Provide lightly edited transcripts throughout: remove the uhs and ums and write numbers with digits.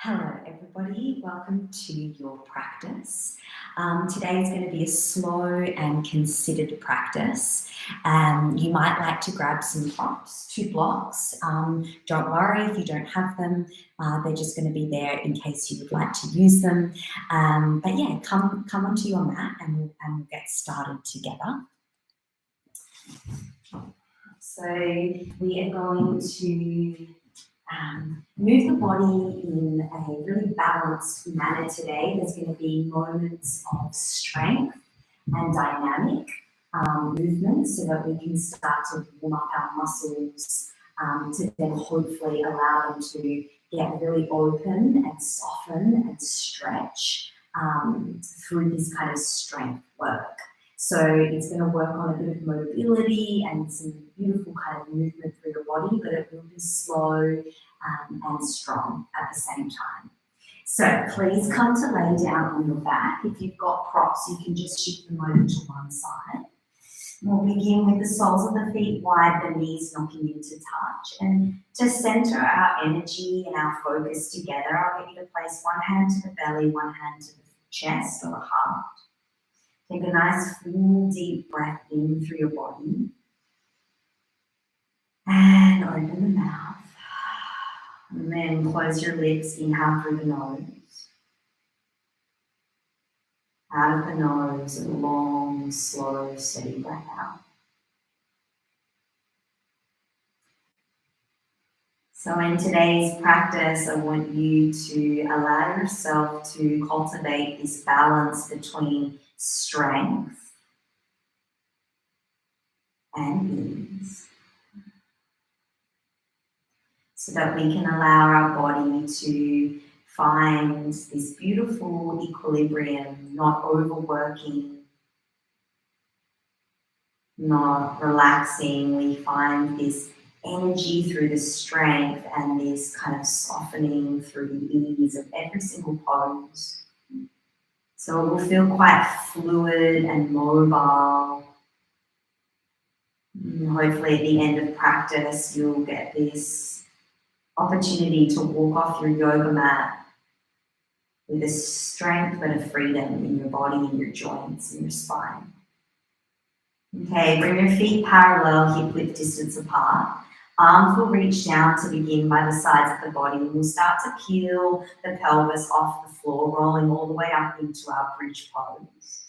Hello everybody, welcome to your practice. Today is going to be a slow and considered practice. You might like to grab some props, 2 blocks. Don't worry if you don't have them, they're just going to be there in case you would like to use them. But yeah, come onto your mat and we'll get started together. So we are going to move the body in a really balanced manner today. There's going to be moments of strength and dynamic movement so that we can start to warm up our muscles to then hopefully allow them to get really open and soften and stretch through this kind of strength work. So it's going to work on a bit of mobility and some beautiful kind of movement through the body, but it will be slow and strong at the same time. So please come to lay down on your back. If you've got props, you can just shift them over to one side. We'll begin with the soles of the feet wide, the knees knocking into touch. And to center our energy and our focus together, I'll get you to place one hand to the belly, one hand to the chest or the heart. Take a nice full deep breath in through your body and open the mouth. And then close your lips, inhale through the nose. Out of the nose, a long, slow, steady breath out. So in today's practice, I want you to allow yourself to cultivate this balance between strength and ease, so that we can allow our body to find this beautiful equilibrium, not overworking, not relaxing. We find this energy through the strength and this kind of softening through the ease of every single pose. So it will feel quite fluid and mobile. And hopefully at the end of practice, you'll get this opportunity to walk off your yoga mat with a strength and a freedom in your body, in your joints, in your spine. Okay, bring your feet parallel, hip width distance apart. Arms will reach down to begin by the sides of the body. We'll start to peel the pelvis off the floor, rolling all the way up into our bridge pose.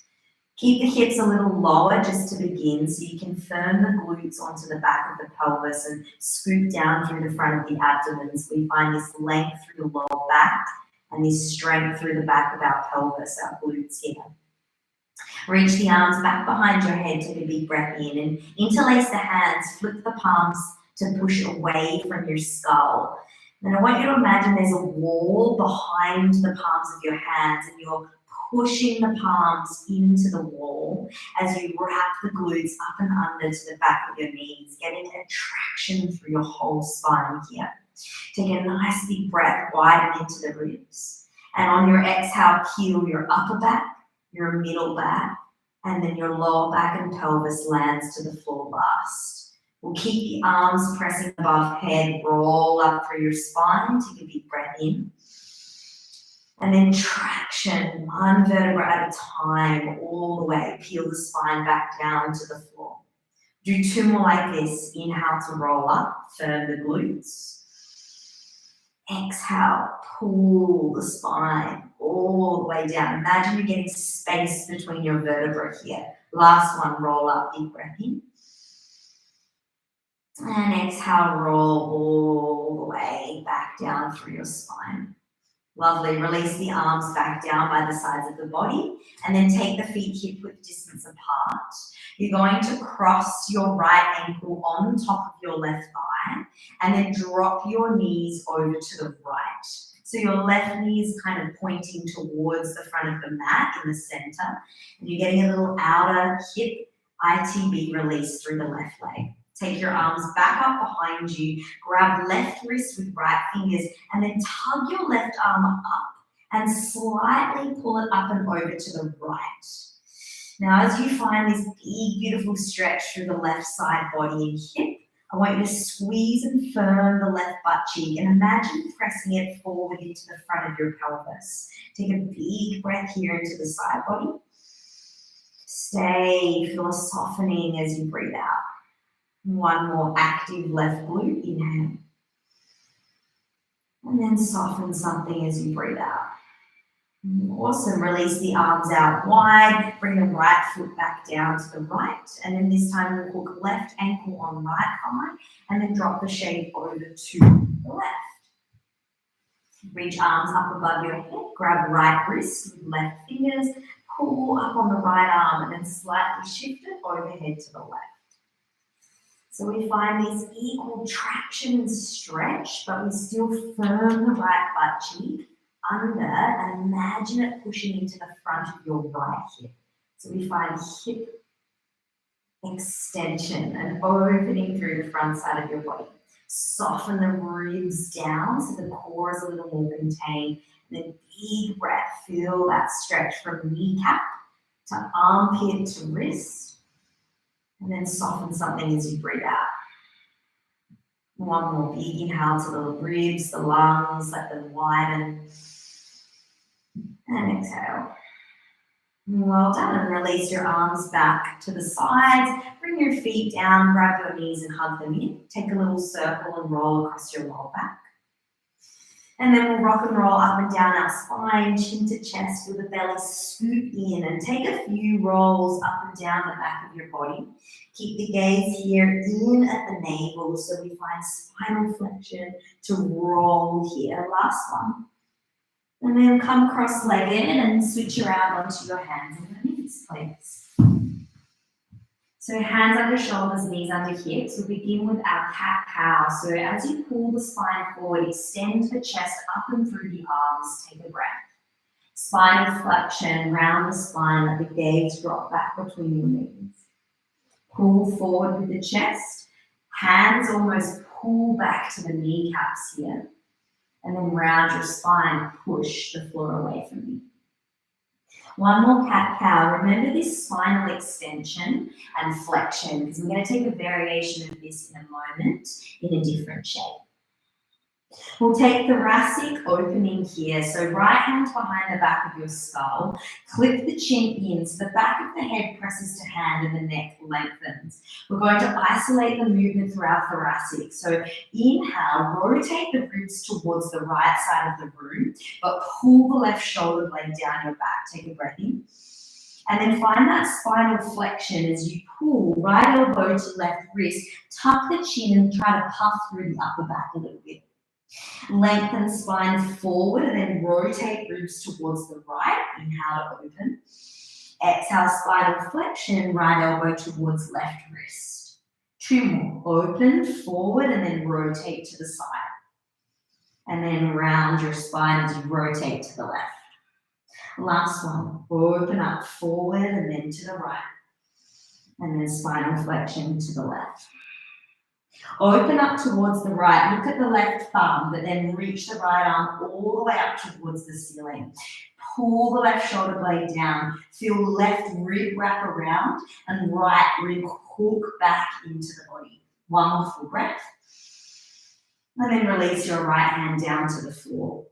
Keep the hips a little lower just to begin so you can firm the glutes onto the back of the pelvis and scoop down through the front of the abdomen. So we find this length through the lower back and this strength through the back of our pelvis, our glutes here. Reach the arms back behind your head, take a big breath in and interlace the hands, flip the palms to push away from your skull. And I want you to imagine there's a wall behind the palms of your hands and you're pushing the palms into the wall as you wrap the glutes up and under to the back of your knees, getting a traction through your whole spine here. Take a nice big breath, widen into the ribs. And on your exhale, peel your upper back, your middle back, and then your lower back and pelvis lands to the floor last. We'll keep the arms pressing above head, roll up through your spine, take a big breath in. And then traction, one vertebra at a time, all the way. Peel the spine back down to the floor. Do 2 more like this. Inhale to roll up, firm the glutes. Exhale, pull the spine all the way down. Imagine you're getting space between your vertebrae here. Last one, roll up, big breath in. And exhale, roll all the way back down through your spine. Lovely. Release the arms back down by the sides of the body and then take the feet hip width distance apart. You're going to cross your right ankle on top of your left thigh and then drop your knees over to the right. So your left knee is kind of pointing towards the front of the mat in the center. And you're getting a little outer hip ITB release through the left leg. Take your arms back up behind you, grab left wrist with right fingers, and then tug your left arm up and slightly pull it up and over to the right. Now, as you find this big, beautiful stretch through the left side body and hip, I want you to squeeze and firm the left butt cheek and imagine pressing it forward into the front of your pelvis. Take a big breath here into the side body. Stay, feel a softening as you breathe out. One more active left glute, inhale. And then soften something as you breathe out. Awesome, release the arms out wide, bring the right foot back down to the right, and then this time we'll hook left ankle on right thigh, and then drop the shape over to the left. Reach arms up above your head, grab right wrist with left fingers, pull up on the right arm, and then slightly shift it overhead to the left. So we find this equal traction and stretch, but we still firm the right butt cheek under and imagine it pushing into the front of your right hip. So we find hip extension and opening through the front side of your body. Soften the ribs down so the core is a little more contained. And then big breath, feel that stretch from kneecap to armpit to wrist. And then soften something as you breathe out. One more big inhale to the ribs, the lungs, let them widen. And exhale. Well done. And release your arms back to the sides. Bring your feet down, grab your knees and hug them in. Take a little circle and roll across your lower back. And then we'll rock and roll up and down our spine, chin to chest, feel the belly scoop in and take a few rolls up and down the back of your body. Keep the gaze here in at the navel so we find spinal flexion to roll here. Last one. And then come cross-legged and switch around onto your hands and your knees, please. So hands under shoulders, knees under hips. We'll begin with our cat-cow. So as you pull the spine forward, extend the chest up and through the arms. Take a breath. Spinal flexion, round the spine, let the gaze drop back between your knees. Pull forward with the chest. Hands almost pull back to the kneecaps here. And then round your spine, push the floor away from you. One more cat-cow. Remember this spinal extension and flexion, because we're going to take a variation of this in a moment in a different shape. We'll take thoracic opening here. So right hand behind the back of your skull. Clip the chin in so the back of the head presses to hand and the neck lengthens. We're going to isolate the movement through our thoracic. So inhale, rotate the ribs towards the right side of the room, but pull the left shoulder blade down your back. Take a breath in. And then find that spinal flexion as you pull right elbow to left wrist. Tuck the chin and try to puff through the upper back a little bit. Lengthen spine forward and then rotate ribs towards the right. Inhale to open. Exhale, spinal flexion, right elbow towards left wrist. Two more. Open, forward, and then rotate to the side. And then round your spine as you rotate to the left. Last one. Open up forward and then to the right. And then spinal flexion to the left. Open up towards the right, look at the left thumb, but then reach the right arm all the way up towards the ceiling. Pull the left shoulder blade down, feel left rib wrap around and right rib hook back into the body. One more full breath. And then release your right hand down to the floor.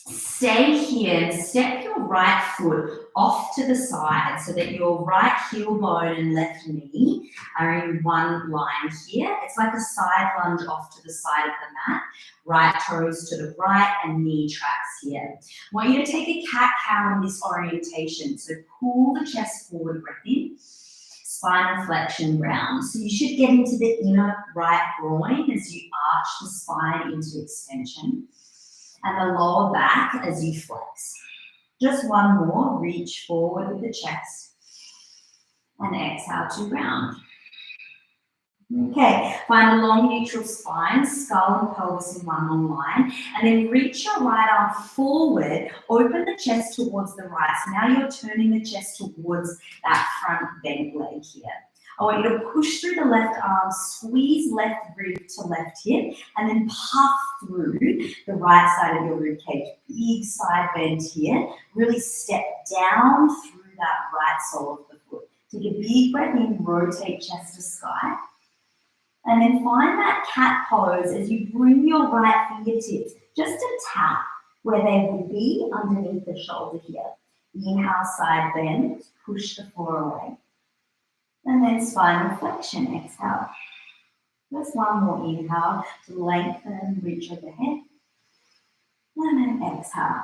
Stay here and step your right foot off to the side so that your right heel bone and left knee are in one line here. It's like a side lunge off to the side of the mat. Right toes to the right and knee tracks here. I want you to take a cat-cow in this orientation. So pull the chest forward, breath in. Spinal flexion round. So you should get into the inner right groin as you arch the spine into extension. And the lower back as you flex. Just one more, reach forward with the chest. And exhale to round. Okay, find a long neutral spine, skull and pelvis in one long line. And then reach your right arm forward, open the chest towards the right. So now you're turning the chest towards that front bent leg here. I want you to push through the left arm, squeeze left rib to left hip, and then puff through the right side of your rib cage. Big side bend here. Really step down through that right sole of the foot. Take a big breath in, rotate chest to sky. And then find that cat pose as you bring your right fingertips just to tap where they will be underneath the shoulder here. Inhale, side bend, push the floor away. And then spinal flexion, exhale. Just one more inhale to lengthen and reach overhead. And then exhale.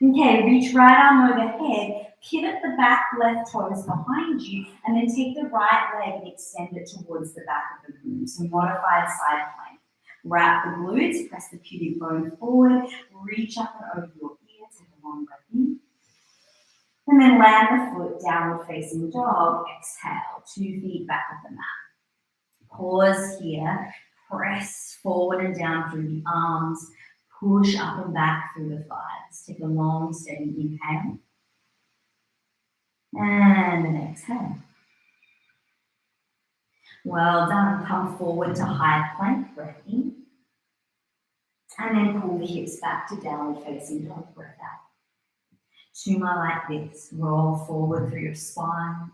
Okay, reach right arm overhead, pivot the back left toes behind you, and then take the right leg and extend it towards the back of the room. So modified side plank. Wrap the glutes, press the pubic bone forward, reach up and over your ear, take a long breath in. And then land the foot, downward facing dog, exhale, 2 feet back of the mat. Pause here, press forward and down through the arms, push up and back through the thighs. Take a long, steady inhale. And then exhale. Well done. Come forward to high plank, breath in. And then pull the hips back to downward facing dog, breath out. 2 more like this. Roll forward through your spine.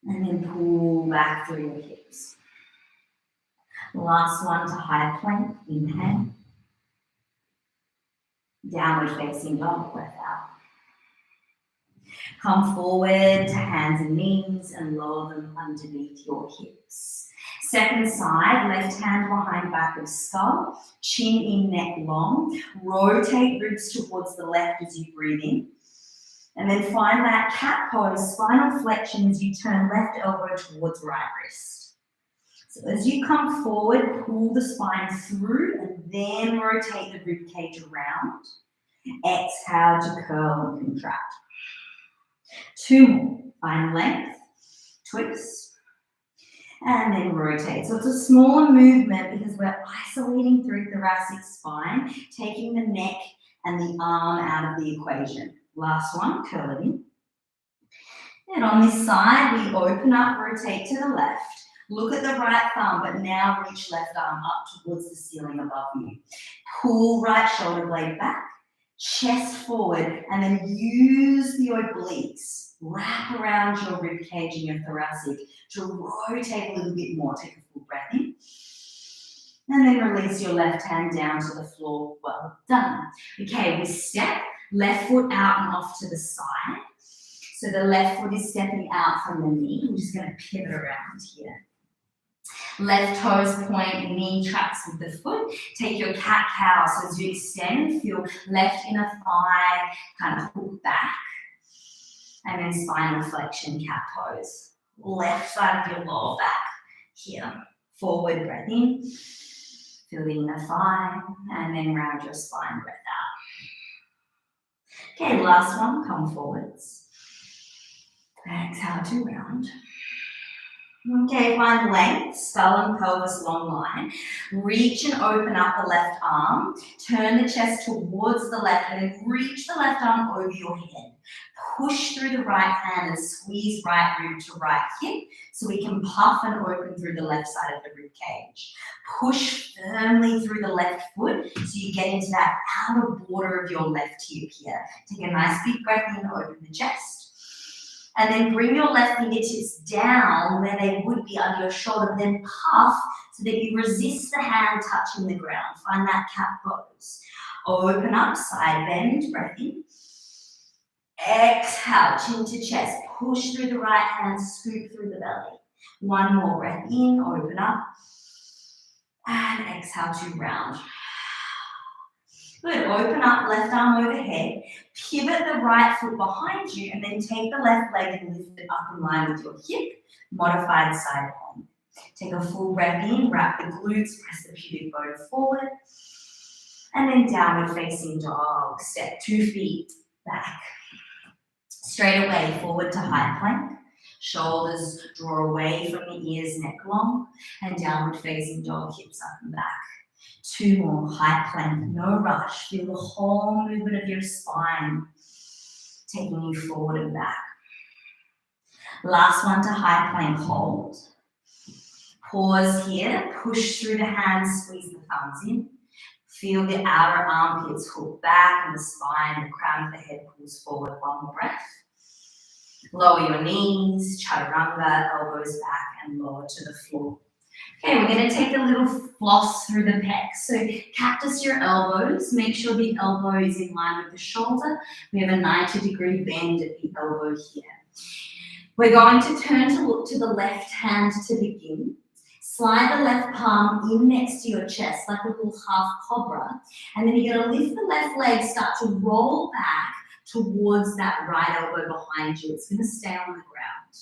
And then pull back through your hips. Last one to high plank, inhale. Downward facing dog, breath out. Come forward to hands and knees and lower them underneath your hips. Second side, left hand behind back of skull, chin in, neck long. Rotate ribs towards the left as you breathe in. And then find that cat pose, spinal flexion as you turn left elbow towards right wrist. So as you come forward, pull the spine through and then rotate the rib cage around. Exhale to curl and contract. 2 more. Find length, twist, and then rotate. So it's a smaller movement because we're isolating through thoracic spine, taking the neck and the arm out of the equation. Last one, curl it in. And on this side, we open up, rotate to the left. Look at the right thumb, but now reach left arm up towards the ceiling above you. Pull right shoulder blade back, chest forward, and then use the obliques. Wrap around your rib cage and your thoracic to rotate a little bit more. Take a full breath in. And then release your left hand down to the floor. Well done. Okay, we step, left foot out and off to the side. So the left foot is stepping out from the knee. I'm just going to pivot around here. Left toes point, knee tracks with the foot. Take your cat-cow. So as you extend, feel left inner thigh kind of hook back. And then spinal flexion, cat pose. Left side of your lower back here. Forward, breath in. Feel the inner thigh. And then round your spine, breath out. Okay, last one, come forwards. Exhale to round. Okay, find length, skull and pelvis long line. Reach and open up the left arm. Turn the chest towards the left and then reach the left arm over your head. Push through the right hand and squeeze right rib to right hip so we can puff and open through the left side of the rib cage. Push firmly through the left foot so you get into that outer border of your left hip here. Take a nice big breath in, open the chest. And then bring your left fingertips down where they would be under your shoulder, then puff so that you resist the hand touching the ground. Find that cat pose. Open up, side bend, breath in. Exhale, chin to chest. Push through the right hand, scoop through the belly. One more breath in, open up. And exhale to round. Good, open up, left arm overhead. Pivot the right foot behind you and then take the left leg and lift it up in line with your hip. Modified side plank. Take a full breath in, wrap the glutes, press the pubic bone forward. And then downward facing dog. Step 2 feet back. Straight away, forward to high plank. Shoulders draw away from the ears, neck long. And downward facing dog, hips up and back. 2 more, high plank, no rush. Feel the whole movement of your spine taking you forward and back. Last one to high plank, hold. Pause here, push through the hands, squeeze the thumbs in. Feel the outer armpits hook back and the spine, the crown of the head pulls forward. One more breath. Lower your knees, chaturanga, elbows back and lower to the floor. Okay, we're going to take a little floss through the pecs. So cactus your elbows. Make sure the elbow is in line with the shoulder. We have a 90-degree bend at the elbow here. We're going to turn to look to the left hand to begin. Slide the left palm in next to your chest like a little half cobra. And then you're going to lift the left leg, start to roll back towards that right elbow behind you. It's going to stay on the ground.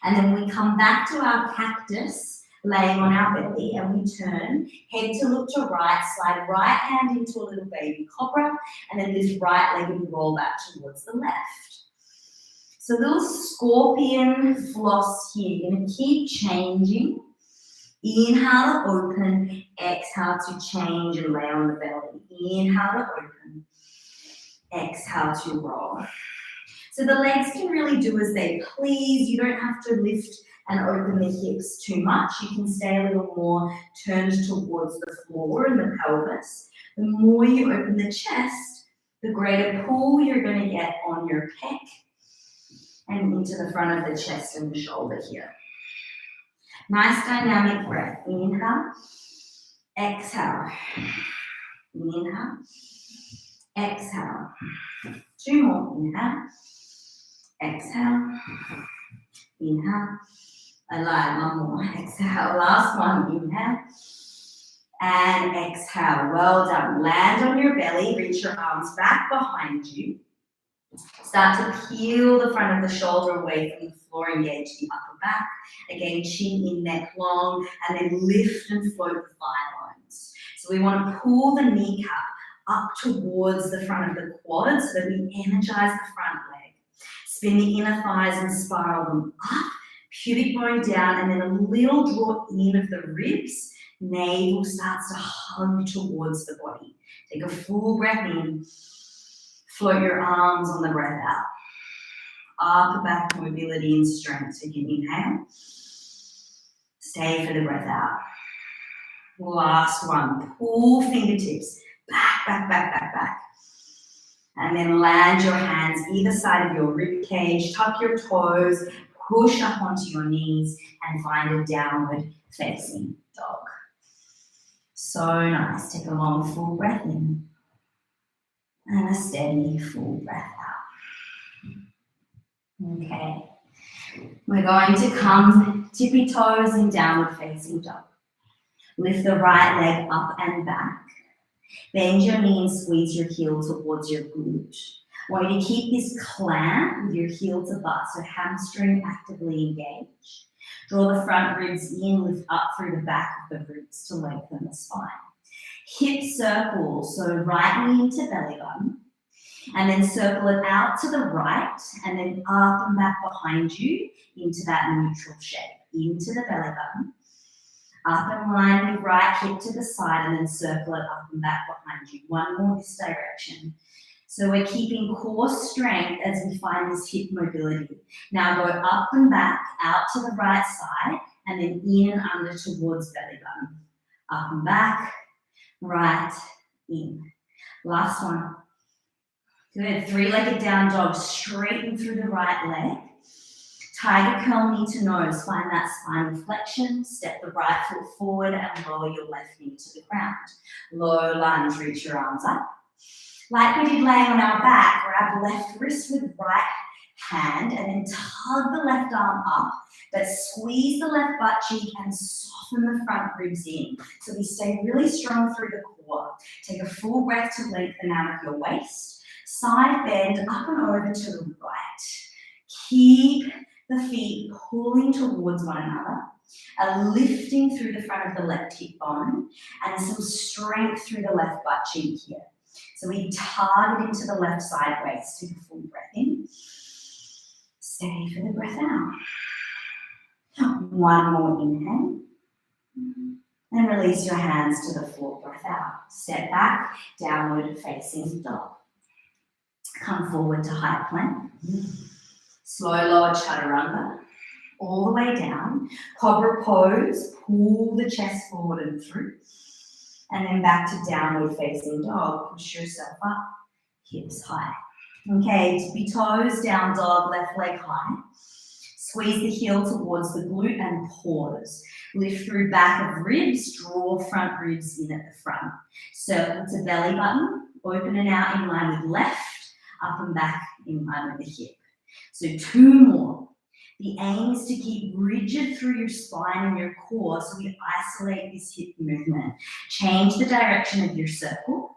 And then we come back to our cactus, laying on our belly, and we turn, head to look to right, slide right hand into a little baby cobra, and then lift right leg and roll back towards the left. So little scorpion floss here. You're going to keep changing. Inhale to open, exhale to change and lay on the belly. Inhale to open, exhale to roll. So the legs can really do as they please. You don't have to lift and open the hips too much. You can stay a little more turned towards the floor and the pelvis. The more you open the chest, the greater pull you're going to get on your pec and into the front of the chest and the shoulder here. Nice dynamic breath. Inhale, exhale. Inhale, exhale. Two more. Inhale, exhale. Inhale. I lied, one more. Exhale. Last one. Inhale. And exhale. Well done. Land on your belly. Reach your arms back behind you. Start to peel the front of the shoulder away from the floor, engage the upper back. Again, chin in, neck long, and then lift and float the thigh bones. So we want to pull the kneecap up towards the front of the quad so that we energize the front leg. Spin the inner thighs and spiral them up, pubic bone down, and then a little draw in of the ribs. Navel starts to hug towards the body. Take a full breath in. Float your arms on the breath out. Upper back mobility and strength. So you can inhale. Stay for the breath out. Last one. Pull fingertips. Back, back, back, back, back. And then land your hands either side of your rib cage. Tuck your toes. Push up onto your knees and find a downward facing dog. So nice. Take a long full breath in. And a steady full breath out. Okay. We're going to come tippy toes in downward facing dog. Lift the right leg up and back. Bend your knee and squeeze your heel towards your glute. I want you to keep this clamp with your heel to butt, so hamstring actively engaged. Draw the front ribs in, lift up through the back of the ribs to lengthen the spine. Hip circle, so right knee into belly button, and then circle it out to the right, and then up and back behind you into that neutral shape, into the belly button, up and line with right hip to the side, and then circle it up and back behind you. One more this direction. So we're keeping core strength as we find this hip mobility. Now go up and back, out to the right side, and then in and under towards belly button. Up and back, right, in. Last one. Good. Three-legged down dog. Straighten through the right leg. Tiger curl knee to nose. Find that spinal flexion. Step the right foot forward and lower your left knee to the ground. Low lunge. Reach your arms up. Like we did laying on our back, grab left wrist with right hand and then tug the left arm up, but squeeze the left butt cheek and soften the front ribs in. So we stay really strong through the core. Take a full breath to lengthen out of your waist. Side bend up and over to the right. Keep the feet pulling towards one another. A lifting through the front of the left hip bone and some strength through the left butt cheek here. So we target into the left side waist. Take a full breath in. Stay for the breath out. One more inhale. And release your hands to the floor. Breath out. Step back, downward facing dog. Come forward to high plank. Slow lower chaturanga. All the way down. Cobra pose. Pull the chest forward and through. And then back to downward facing dog. Push yourself up. Hips high. Okay, tippy toes, down dog, left leg high. Squeeze the heel towards the glute and pause. Lift through back of ribs, draw front ribs in at the front. Circle to belly button, open and out in line with left, up and back in line with the hip. So 2 more. The aim is to keep rigid through your spine and your core, so we isolate this hip movement. Change the direction of your circle.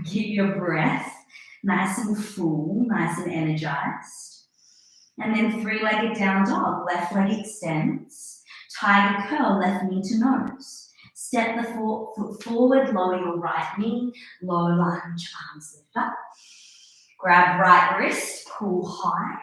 Keep your breath nice and full, nice and energized. And then 3-legged down dog, left leg extends. Tiger curl, left knee to nose. Step the foot forward, lower your right knee, low lunge, arms lift up. Grab right wrist, pull high.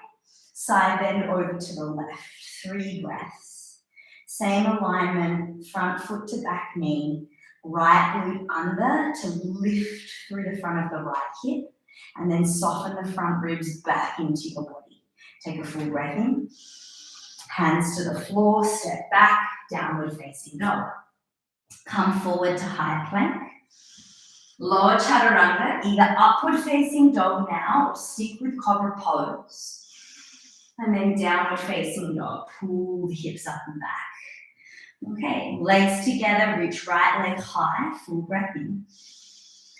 Side bend over to the left, 3 breaths. Same alignment, front foot to back knee, right glute under to lift through the front of the right hip, and then soften the front ribs back into your body. Take a full breath in. Hands to the floor, step back, downward facing dog. Come forward to high plank. Lower chaturanga, either upward facing dog now or stick with cobra pose. And then downward facing dog, pull the hips up and back. Okay, legs together, reach right leg high, full breath in.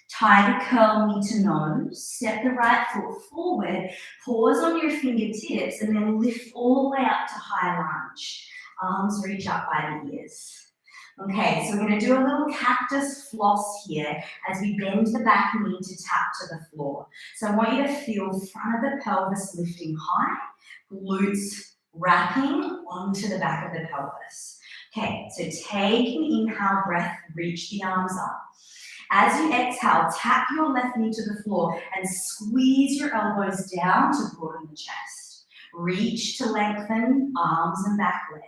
Tiger curl, knee to nose, step the right foot forward, pause on your fingertips, and then lift all the way up to high lunge. Arms reach up by the ears. Okay, so we're going to do a little cactus floss here as we bend the back knee to tap to the floor. So I want you to feel front of the pelvis lifting high, glutes wrapping onto the back of the pelvis. Okay, so take an inhale breath, reach the arms up. As you exhale, tap your left knee to the floor and squeeze your elbows down to broaden the chest. Reach to lengthen arms and back leg.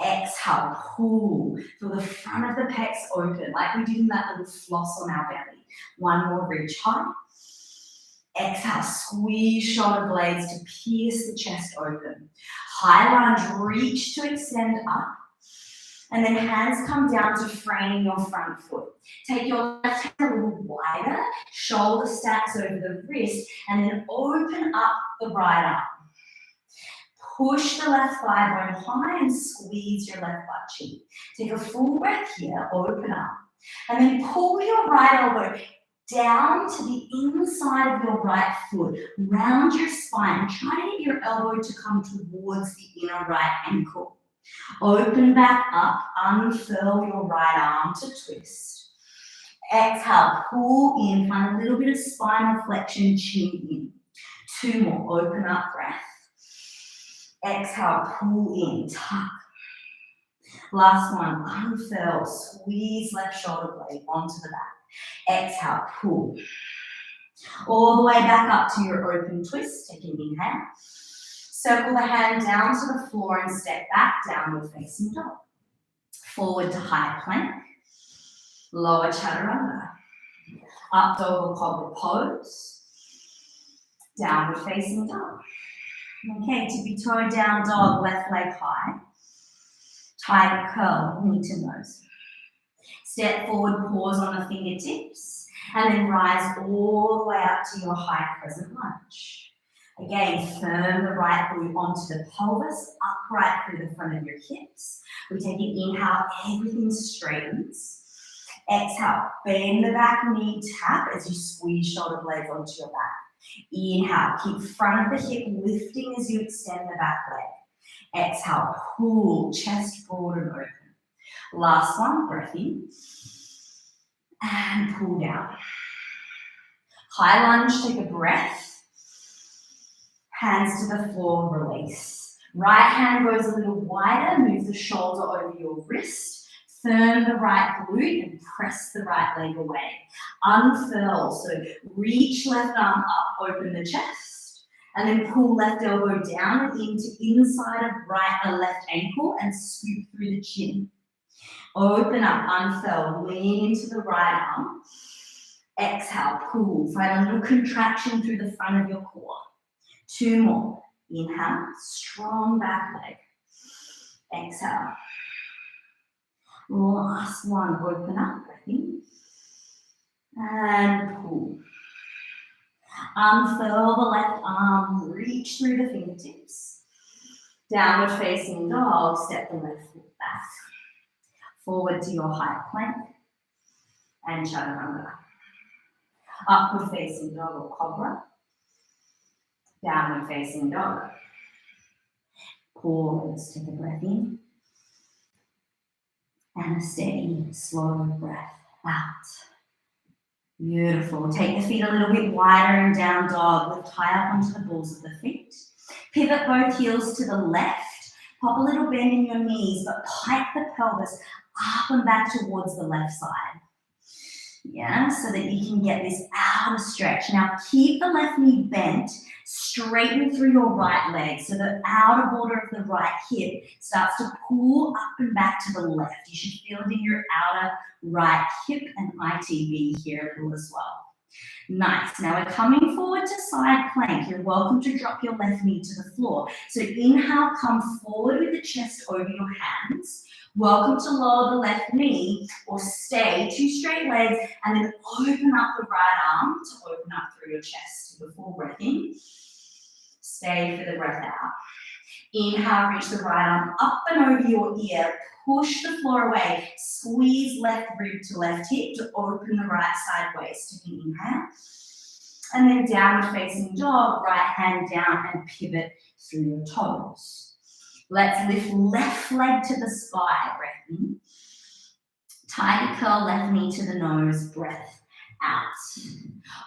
Exhale, pull. Feel the front of the pecs open, like we did in that little floss on our belly. 1 more, reach high. Exhale, squeeze shoulder blades to pierce the chest open. High lunge, reach to extend up. And then hands come down to frame your front foot. Take your left hand a little wider, shoulder stacks over the wrist, and then open up the right arm. Push the left thigh bone high and squeeze your left butt cheek. Take a full breath here, open up. And then pull your right elbow down to the inside of your right foot. Round your spine. Try to get your elbow to come towards the inner right ankle. Open back up, unfurl your right arm to twist. Exhale, pull in, find a little bit of spinal flexion, chin in. 2 more, open up breath. Exhale, pull in, tuck. Last one, unfurl, squeeze left shoulder blade onto the back. Exhale, pull. All the way back up to your open twist, take an inhale. Circle the hand down to the floor and step back, downward facing dog. Forward to high plank. Lower chaturanga. Up dog or cobra pose. Downward facing dog. Okay, tippy toe down dog, left leg high. Tiger curl, knee to nose. Step forward, pause on the fingertips, and then rise all the way up to your high crescent lunge. Again, firm the right glute onto the pelvis, upright through the front of your hips. We take an inhale, everything straightens. Exhale, bend the back knee, tap as you squeeze shoulder blades onto your back. Inhale, keep front of the hip lifting as you extend the back leg. Exhale, pull, chest broad and open. Last one, breath in. And pull down. High lunge, take a breath. Hands to the floor, release. Right hand goes a little wider, move the shoulder over your wrist. Firm the right glute and press the right leg away. Unfurl, so reach left arm up, open the chest. And then pull left elbow down and into inside of right or left ankle and scoop through the chin. Open up, unfurl, lean into the right arm. Exhale, pull. Find a little contraction through the front of your core. 2 more. Inhale, strong back leg. Exhale. Last one, open up, breath in. And pull. Unfurl the left arm, reach through the fingertips. Downward facing dog, step the left foot back. Forward to your high plank and chaturanga. Upward facing dog or cobra. Downward facing dog. Pause, take a breath in. And a steady, slow breath out. Beautiful. Take the feet a little bit wider and down dog. Lift high up onto the balls of the feet. Pivot both heels to the left. Pop a little bend in your knees, but pike the pelvis up and back towards the left side. Yeah, so that you can get this outer stretch. Now keep the left knee bent, straighten through your right leg. So the outer border of the right hip starts to pull up and back to the left. You should feel it in your outer right hip and ITB here a little as well. Nice. Now we're coming forward to side plank. You're welcome to drop your left knee to the floor. So inhale, come forward with the chest over your hands. Welcome to lower the left knee or stay, two straight legs, and then open up the right arm to open up through your chest. Take a full breath in. Stay for the breath out. Inhale, reach the right arm up and over your ear. Push the floor away. Squeeze left rib to left hip to open the right side waist. Take an inhale. And then downward facing dog, right hand down and pivot through your toes. Let's lift left leg to the sky, breath in. Tiger curl left knee to the nose, breath out.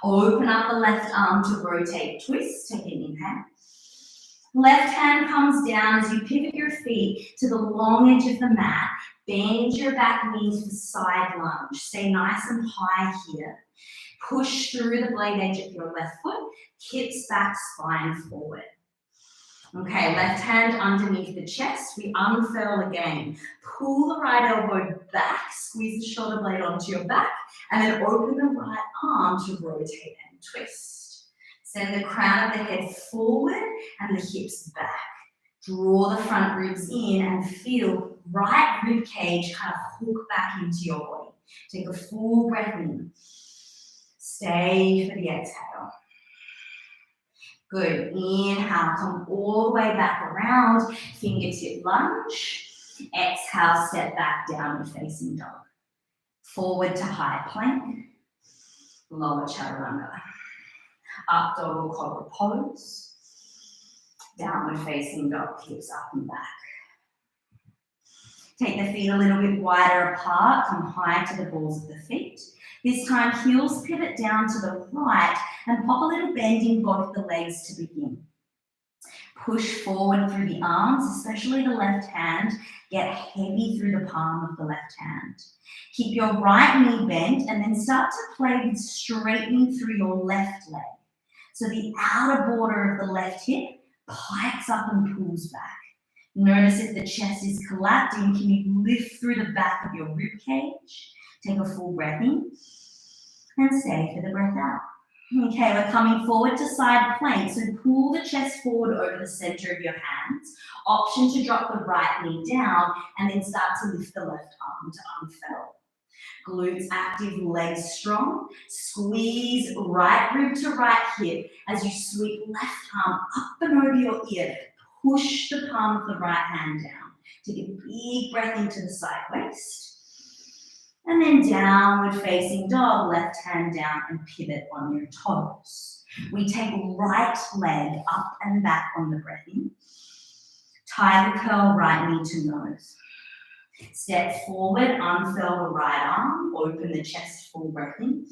Open up the left arm to rotate, twist, take an inhale. Left hand comes down as you pivot your feet to the long edge of the mat. Bend your back knees for side lunge. Stay nice and high here. Push through the blade edge of your left foot, hips back, spine forward. Okay, left hand underneath the chest. We unfurl again. Pull the right elbow back, squeeze the shoulder blade onto your back, and then open the right arm to rotate and twist. Send the crown of the head forward and the hips back. Draw the front ribs in and feel right rib cage kind of hook back into your body. Take a full breath in. Stay for the exhale. Good. Inhale, come all the way back around, fingertip lunge. Exhale, step back, downward facing dog. Forward to high plank. Lower chaturanga. Up dog or cobra pose. Downward facing dog, hips up and back. Take the feet a little bit wider apart, come high to the balls of the feet. This time, heels pivot down to the right and pop a little bend in both the legs to begin. Push forward through the arms, especially the left hand. Get heavy through the palm of the left hand. Keep your right knee bent and then start to play with straightening through your left leg. So the outer border of the left hip pikes up and pulls back. Notice if the chest is collapsing, can you lift through the back of your rib cage? Take a full breath in and stay for the breath out. Okay, we're coming forward to side plank. So pull the chest forward over the center of your hands. Option to drop the right knee down and then start to lift the left arm to unfurl. Glutes active, legs strong. Squeeze right rib to right hip as you sweep left arm up and over your ear. Push the palm of the right hand down. Take a big breath into the side waist. And then downward facing dog, left hand down and pivot on your toes. We take right leg up and back on the breath in. Tiger curl, right knee to nose. Step forward, unfurl the right arm, open the chest, full breath in.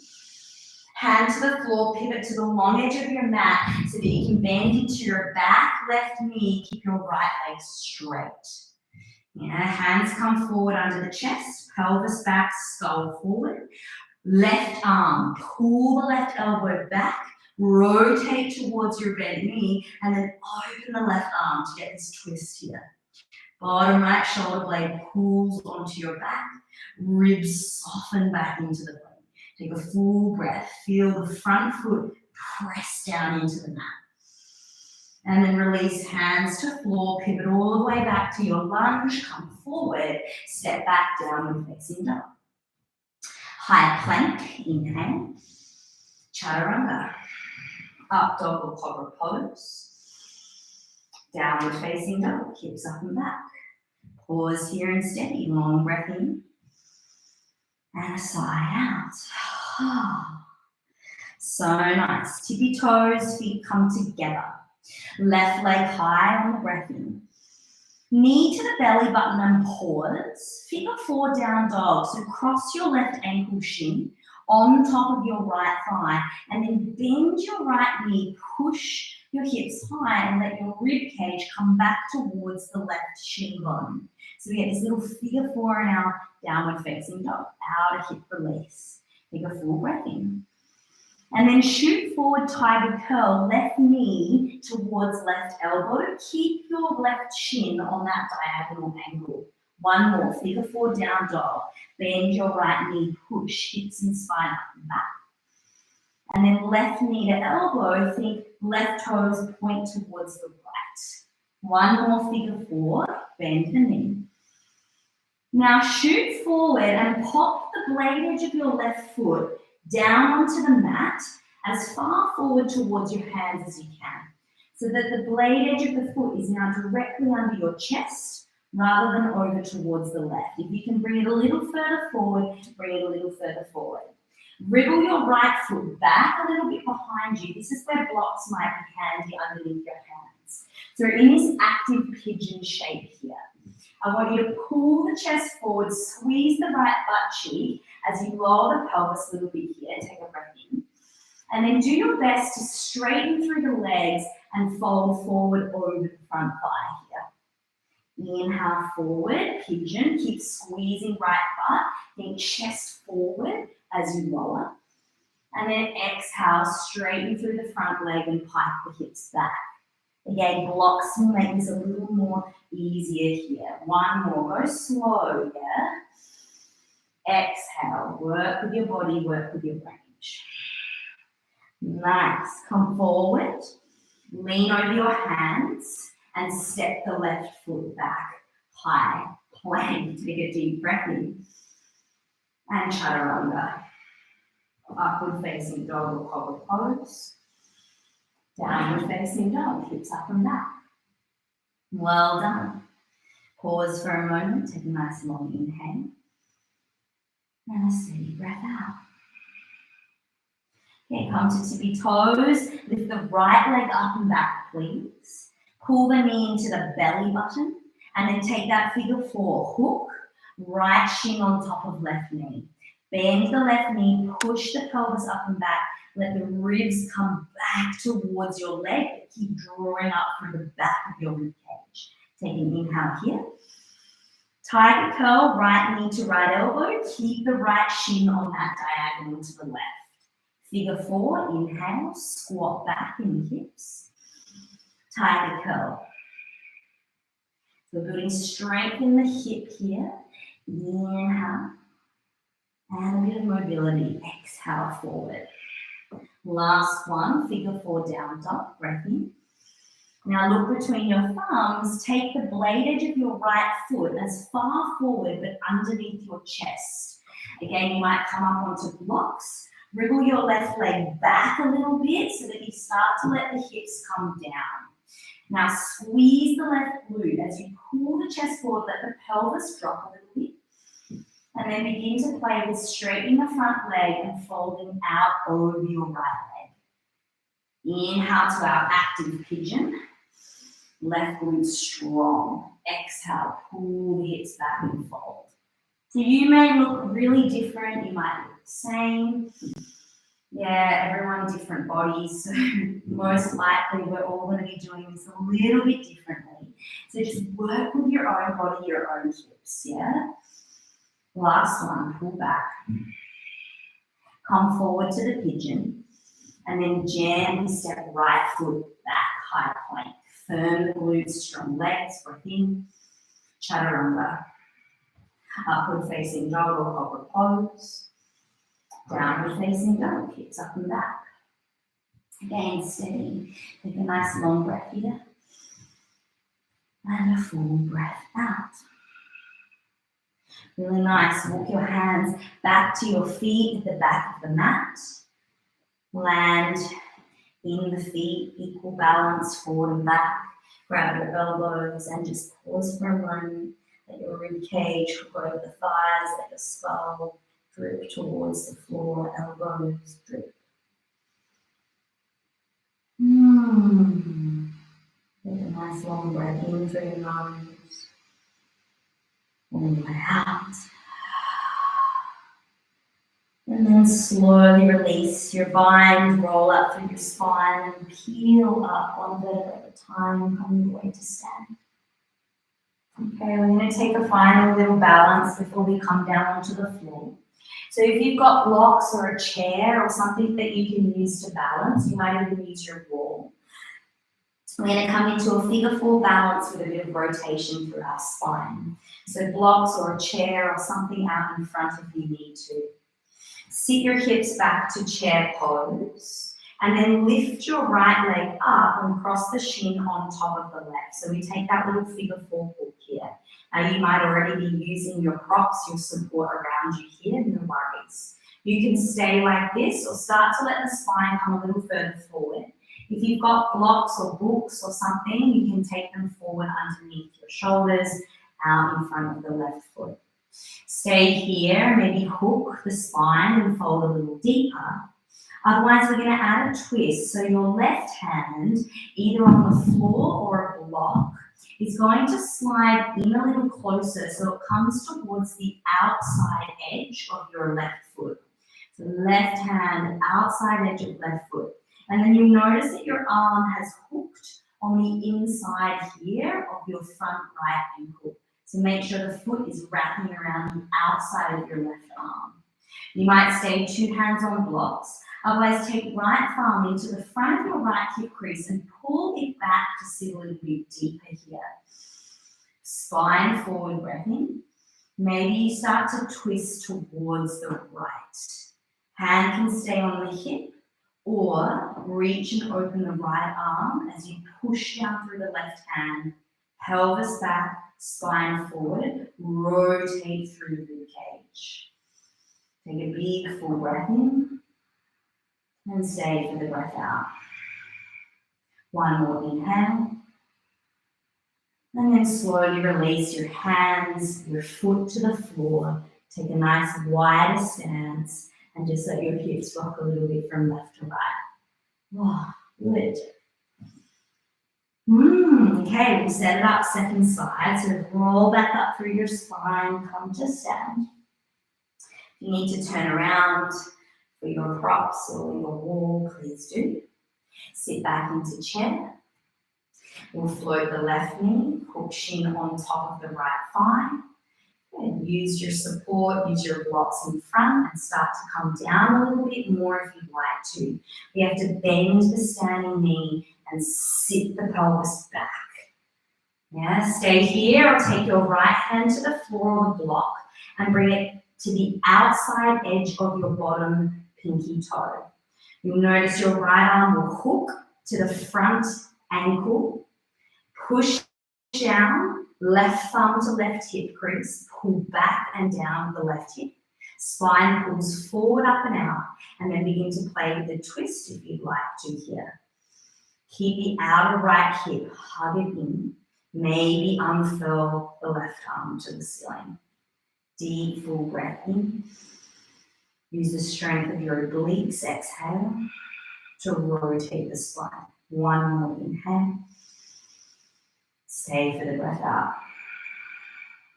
Hand to the floor, pivot to the long edge of your mat so that you can bend into your back left knee, keep your right leg straight. Yeah, hands come forward under the chest, pelvis back, skull forward. Left arm, pull the left elbow back, rotate towards your bent knee, and then open the left arm to get this twist here. Bottom right shoulder blade pulls onto your back, ribs soften back into the body. Take a full breath, feel the front foot press down into the mat. And then release hands to floor, pivot all the way back to your lunge, come forward, step back, downward facing dog. High plank, inhale, chaturanga. Up dog or cobra pose. Downward facing dog, hips up and back. Pause here and steady, long breath in. And a sigh out. So nice. Tippy toes, feet come together. Left leg high on the breath in. Knee to the belly button and pause. Figure 4 down dog. So cross your left ankle shin on top of your right thigh and then bend your right knee, push your hips high and let your rib cage come back towards the left shin bone. So we get this little figure 4 in our downward facing dog. Outer hip release. Take a full breath in. And then shoot forward, tiger curl, left knee towards left elbow. Keep your left shin on that diagonal angle. One more, figure 4 down dog. Bend your right knee, push, hips and spine up and back. And then left knee to elbow, think left toes point towards the right. One more, figure 4, bend the knee. Now shoot forward and pop the blade edge of your left foot down onto the mat as far forward towards your hands as you can, so that the blade edge of the foot is now directly under your chest rather than over towards the left. If you can bring it a little further forward, bring it a little further forward. Wriggle your right foot back a little bit behind you. This is where blocks might be handy underneath your hands. So in this active pigeon shape here, I want you to pull the chest forward, squeeze the right butt cheek as you lower the pelvis a little bit here. Take a breath in. And then do your best to straighten through the legs and fold forward over the front thigh here. Inhale forward, pigeon. Keep squeezing right butt. Think chest forward as you lower. And then exhale, straighten through the front leg and pipe the hips back. Again, blocks will make this a little more easier here. One more, go slow, yeah? Exhale, work with your body, work with your range. Nice, come forward, lean over your hands and step the left foot back, high, plank, take a deep breath in. And chaturanga, upward facing dog or cobra pose. Downward facing dog, hips up and back. Well done. Pause for a moment, take a nice long inhale. And a steady breath out. Okay, come to tippy toes. Lift the right leg up and back, please. Pull the knee into the belly button. And then take that figure 4 hook. Right shin on top of left knee. Bend the left knee, push the pelvis up and back. Let the ribs come back towards your leg, but keep drawing up through the back of your rib cage. Take an inhale here. Tiger curl, right knee to right elbow. Keep the right shin on that diagonal to the left. Figure 4, inhale, squat back in the hips. Tiger curl. So building strength in the hip here. Inhale. And a bit of mobility. Exhale forward. Last one, figure 4 down dog, breath in. Now look between your thumbs, take the blade edge of your right foot as far forward but underneath your chest. Again, you might come up onto blocks, wriggle your left leg back a little bit so that you start to let the hips come down. Now squeeze the left glute as you pull the chest forward, let the pelvis drop a little bit. And then begin to play with straightening the front leg and folding out over your right leg. Inhale to our active pigeon. Left glute strong. Exhale, pull the hips back and fold. So you may look really different. You might look the same. Yeah, everyone different bodies. So most likely we're all going to be doing this a little bit differently. So just work with your own body, your own hips, yeah? Last one, pull back. Come forward to the pigeon. And then gently step right foot back, high plank. Firm the glutes, strong legs, breath in. Chaturanga. Upward facing dog or cobra pose. Downward facing dog, hips up and back. Again, steady. Take a nice long breath here. And a full breath out. Really nice. Walk your hands back to your feet at the back of the mat. Land in the feet, equal balance forward and back. Grab your elbows and just pause for a moment. Let your rib cage hook over the thighs, let your skull drip towards the floor, elbows drip. Take a nice long breath in through your nose. And breathe out. And then slowly release your bind, roll up through your spine and peel up one vertebra at a time, coming your way to stand. Okay, we're going to take a final little balance before we come down onto the floor. So if you've got blocks or a chair or something that you can use to balance, you might even use your wall. We're going to come into a figure 4 balance with a bit of rotation through our spine. So blocks or a chair or something out in front if you need to. Sit your hips back to chair pose. And then lift your right leg up and cross the shin on top of the left. So we take that little figure 4 hook here. Now you might already be using your props, your support around you here, no worries. You can stay like this or start to let the spine come a little further forward. If you've got blocks or books or something, you can take them forward underneath your shoulders, out in front of the left foot. Stay here, maybe hook the spine and fold a little deeper. Otherwise, we're going to add a twist. So your left hand, either on the floor or a block, is going to slide in a little closer so it comes towards the outside edge of your left foot. So left hand, outside edge of left foot. And then you'll notice that your arm has hooked on the inside here of your front right ankle. So make sure the foot is wrapping around the outside of your left arm. You might stay 2 hands on blocks. Otherwise, take right thumb into the front of your right hip crease and pull it back to sit a little bit deeper here. Spine forward, breath in. Maybe you start to twist towards the right. Hand can stay on the hip, or reach and open the right arm as you push down through the left hand. Pelvis back, spine forward, rotate through the rib cage. Take a big full breath in. And stay for the breath out. One more inhale. And then slowly release your hands, your foot to the floor. Take a nice wider stance and just let your hips rock a little bit from left to right. Oh, good. Okay, we'll set it up second side. So roll back up through your spine, come to stand. If you need to turn around for your props or your wall, please do. Sit back into chair. We'll float the left knee, hook shin on top of the right thigh. And use your support, use your blocks in front and start to come down a little bit more if you'd like to. We have to bend the standing knee and sit the pelvis back. Yeah, stay here or take your right hand to the floor or the block and bring it to the outside edge of your bottom pinky toe. You'll notice your right arm will hook to the front ankle, push down, left thumb to left hip crease, pull back and down the left hip. Spine pulls forward, up and out, and then begin to play with the twist if you'd like to here. Keep the outer right hip, hug it in. Maybe unfurl the left arm to the ceiling. Deep, full breath in. Use the strength of your obliques, exhale, to rotate the spine. One more inhale. Stay for the breath out.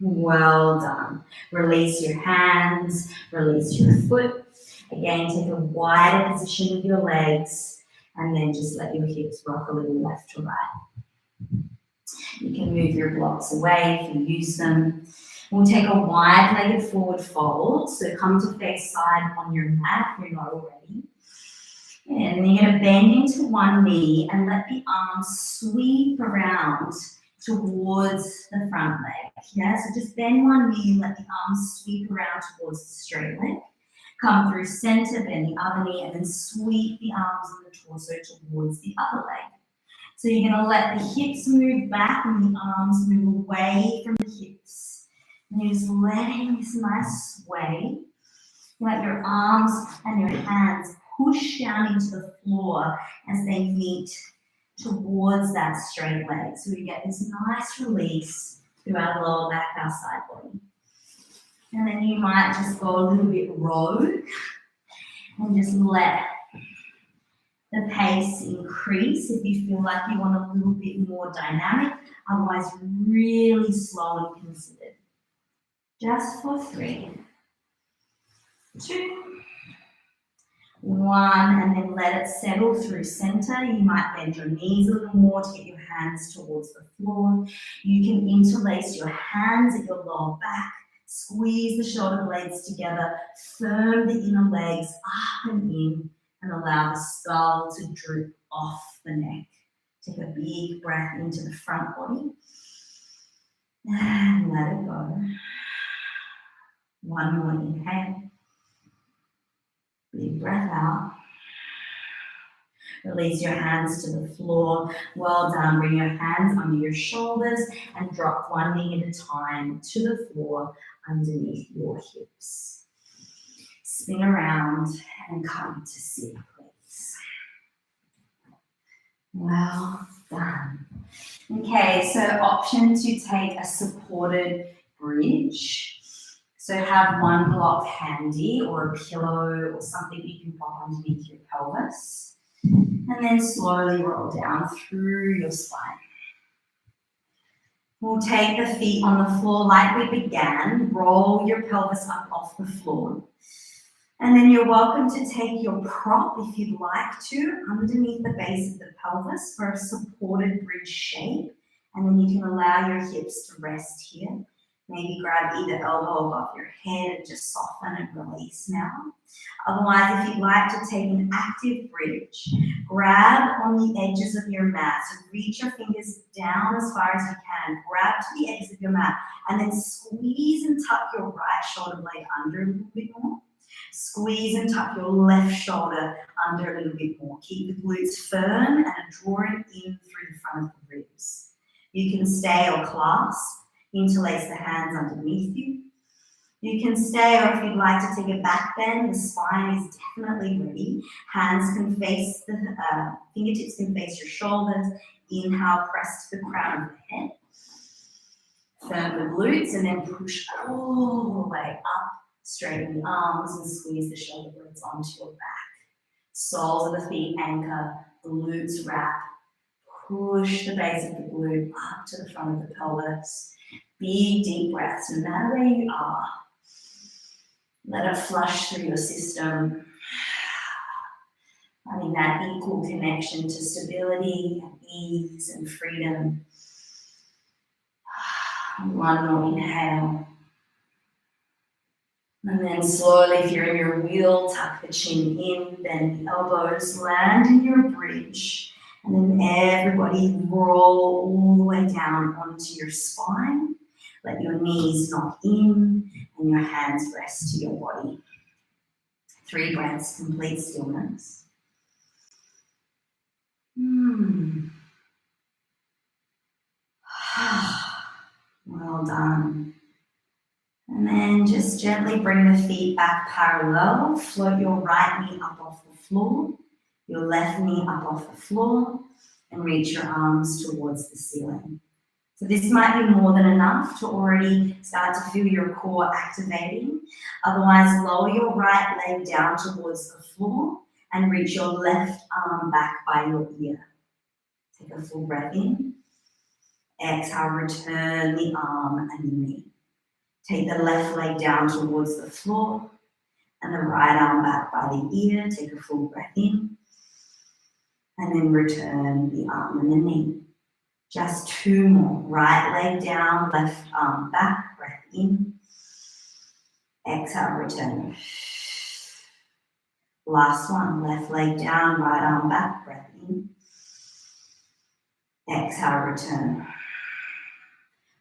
Well done. Release your hands, release your foot. Again, take a wider position with your legs, and then just let your hips rock a little left to right. You can move your blocks away if you use them. We'll take a wide-legged forward fold, so come to face side on your mat if you're not already. And then you're going to bend into one knee and let the arms sweep around towards the front leg. Yeah, so just bend one knee and let the arms sweep around towards the straight leg. Come through center, bend the other knee, and then sweep the arms and the torso towards the other leg. So you're going to let the hips move back and the arms move away from the hips. And you're just letting this nice sway. Let your arms and your hands push down into the floor as they meet towards that straight leg. So we get this nice release through our lower back, our side body. And then you might just go a little bit rogue and just let the pace increase if you feel like you want a little bit more dynamic, otherwise really slow and considered. Just for 3, 2, 1, and then let it settle through center. You might bend your knees a little more to get your hands towards the floor. You can interlace your hands at your lower back, squeeze the shoulder blades together, firm the inner legs up and in, and allow the skull to droop off the neck. Take a big breath into the front body and let it go. One more inhale. Big breath out. Release your hands to the floor. Well done. Bring your hands under your shoulders and drop one knee at a time to the floor underneath your hips. Spin around and come to sit, please. Well done. Okay, so option to take a supported bridge. So have one block handy or a pillow or something you can pop underneath your pelvis. And then slowly roll down through your spine. We'll take the feet on the floor like we began. Roll your pelvis up off the floor. And then you're welcome to take your prop, if you'd like to, underneath the base of the pelvis for a supported bridge shape. And then you can allow your hips to rest here. Maybe grab either elbow above your head and just soften and release now. Otherwise, if you'd like to take an active bridge, grab on the edges of your mat. So reach your fingers down as far as you can. Grab to the edges of your mat and then squeeze and tuck your right shoulder blade under a little bit more. Squeeze and tuck your left shoulder under a little bit more. Keep the glutes firm and drawing in through the front of the ribs. You can stay or clasp. Interlace the hands underneath you. You can stay, or if you'd like to take a back bend, the spine is definitely ready. Hands can face the fingertips can face your shoulders. Inhale, press to the crown of the head. Firm the glutes and then push all the way up. Straighten the arms and squeeze the shoulder blades onto your back. Soles of the feet anchor, glutes wrap. Push the base of the glute up to the front of the pelvis. Big deep breaths, no matter where you are. Let it flush through your system. Finding that equal connection to stability, ease, and freedom. One more inhale. And then slowly, if you're in your wheel, tuck the chin in, bend the elbows, land in your bridge. And then everybody roll all the way down onto your spine. Let your knees knock in and your hands rest to your body. 3 breaths, complete stillness. Well done. And then just gently bring the feet back parallel. Float your right knee up off the floor, your left knee up off the floor, and reach your arms towards the ceiling. So this might be more than enough to already start to feel your core activating. Otherwise, lower your right leg down towards the floor and reach your left arm back by your ear. Take a full breath in. Exhale, return the arm and the knee. Take the left leg down towards the floor and the right arm back by the ear. Take a full breath in. And then return the arm and the knee. Just 2 more. Right leg down, left arm back, breath in. Exhale, return. Last one. Left leg down, right arm back, breath in. Exhale, return.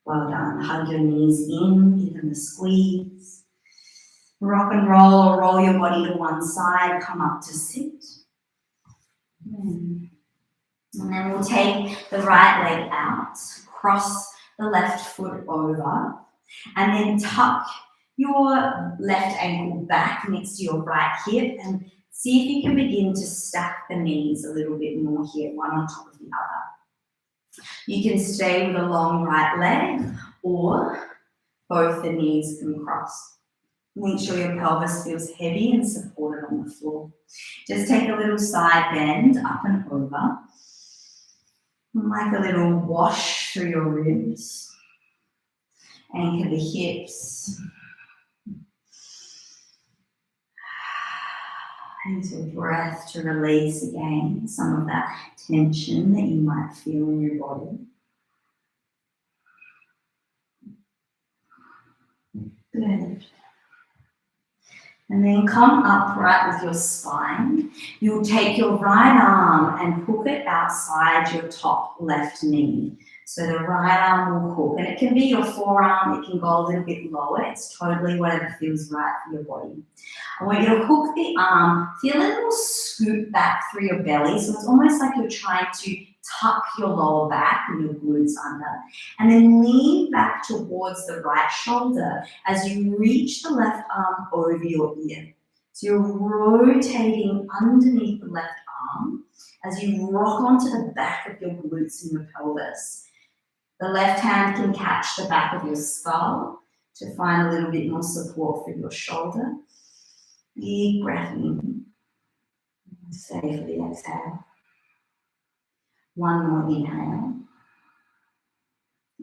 Well done. Hug your knees in, give them a squeeze. Rock and roll or roll your body to one side, come up to sit. And then we'll take the right leg out, cross the left foot over, and then tuck your left ankle back next to your right hip and See if you can begin to stack the knees a little bit more here, one on top of the other. You can stay with a long right leg, or both the knees can cross. Make sure your pelvis feels heavy and supported on the floor. Just take a little side bend up and over, like a little wash through your ribs. Anchor the hips. Use your breath to release again some of that tension that you might feel in your body. Good. And then come upright with your spine. You'll take your right arm and hook it outside your top left knee. So the right arm will hook, and it can be your forearm, it can go a little bit lower. It's totally whatever feels right for your body. I want you to hook the arm, feel a little scoop back through your belly. So it's almost like you're trying to tuck your lower back and your glutes under. And then lean back towards the right shoulder as you reach the left arm over your ear. So you're rotating underneath the left arm as you rock onto the back of your glutes and your pelvis. The left hand can catch the back of your skull to find a little bit more support for your shoulder. Big breath in. Stay for the exhale. One more inhale.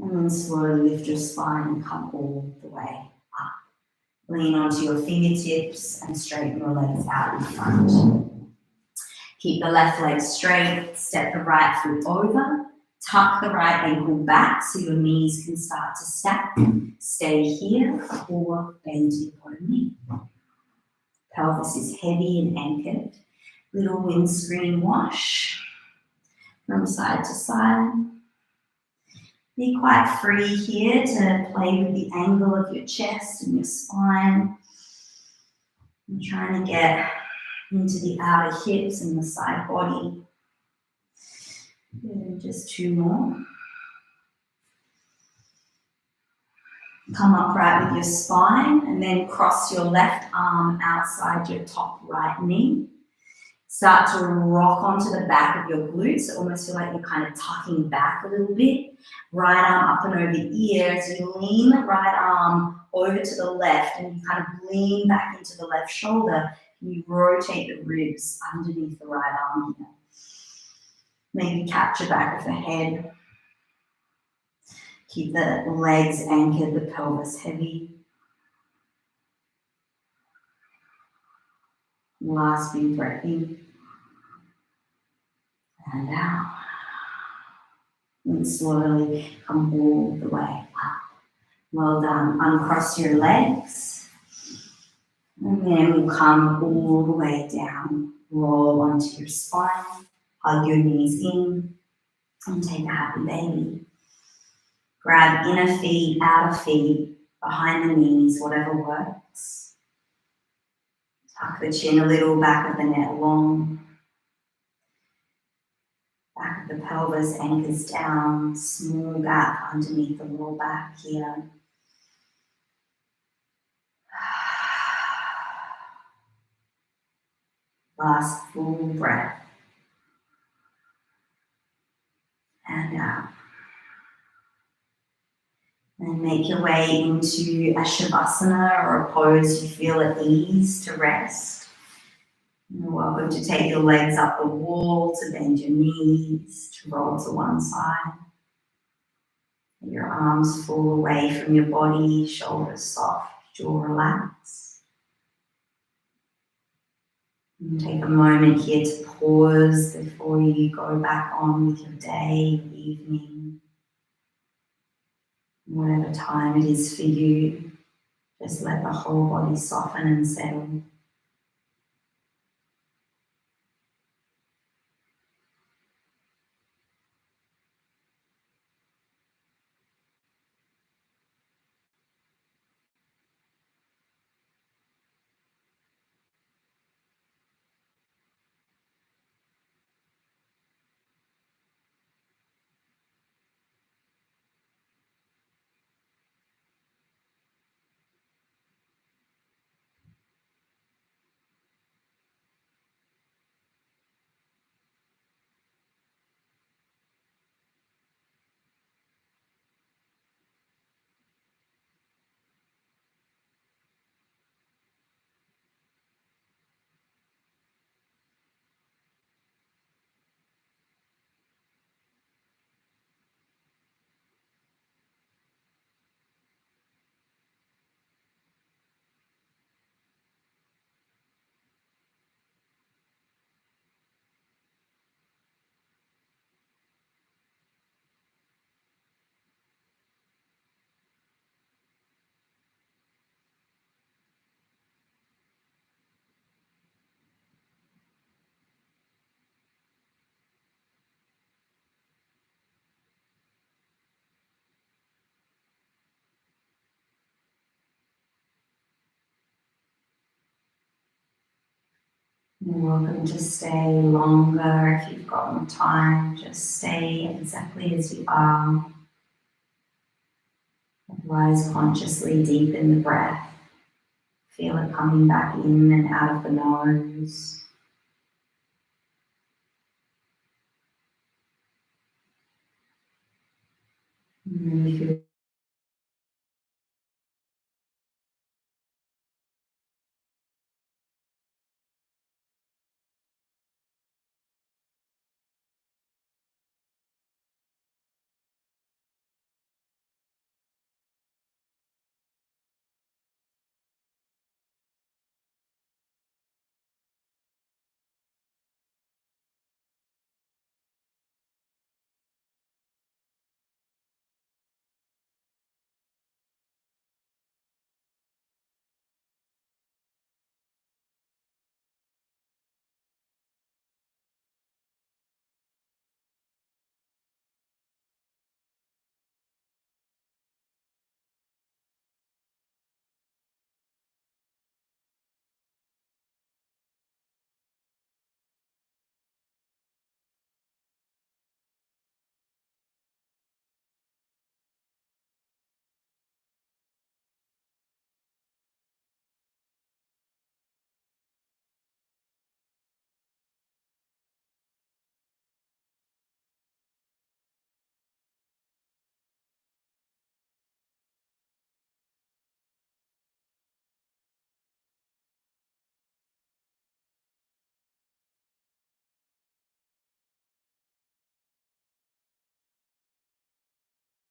And then slowly lift your spine and come all the way up. Lean onto your fingertips and straighten your legs out in front. Keep the left leg straight, step the right foot over, tuck the right ankle back so your knees can start to stack. Stay here or bend your bottom knee. Pelvis is heavy and anchored. Little windscreen wash from side to side. Be quite free here to play with the angle of your chest and your spine. I'm trying to get into the outer hips and the side body. Good, just two more. Come upright with your spine and then cross your left arm outside your top right knee. Start to rock onto the back of your glutes. It almost feel like you're kind of tucking back a little bit. Right arm up and over ear as you lean the right arm over to the left and you kind of lean back into the left shoulder. And you rotate the ribs underneath the right arm here. Maybe catch the back of the head. Keep the legs anchored, the pelvis heavy. Last big breath in. And out. And slowly come all the way up. Well done. Uncross your legs. And then we'll come all the way down. Roll onto your spine. Hug your knees in. And take a happy baby. Grab inner feet, outer feet, behind the knees, whatever works. Tuck the chin a little, back of the neck long. Back of the pelvis anchors down, small gap underneath the lower back here. Last full breath. And out. And make your way into a Shavasana or a pose you feel at ease to rest. You're welcome to take your legs up the wall, to bend your knees, to roll to one side. Your arms fall away from your body, shoulders soft, jaw relaxed. And take a moment here to pause before you go back on with your day, evening. Whatever time it is for you, just let the whole body soften and settle. You're welcome to stay longer if you've got more time. Just stay exactly as you are. Otherwise, consciously deepen the breath. Feel it coming back in and out of the nose. And if you're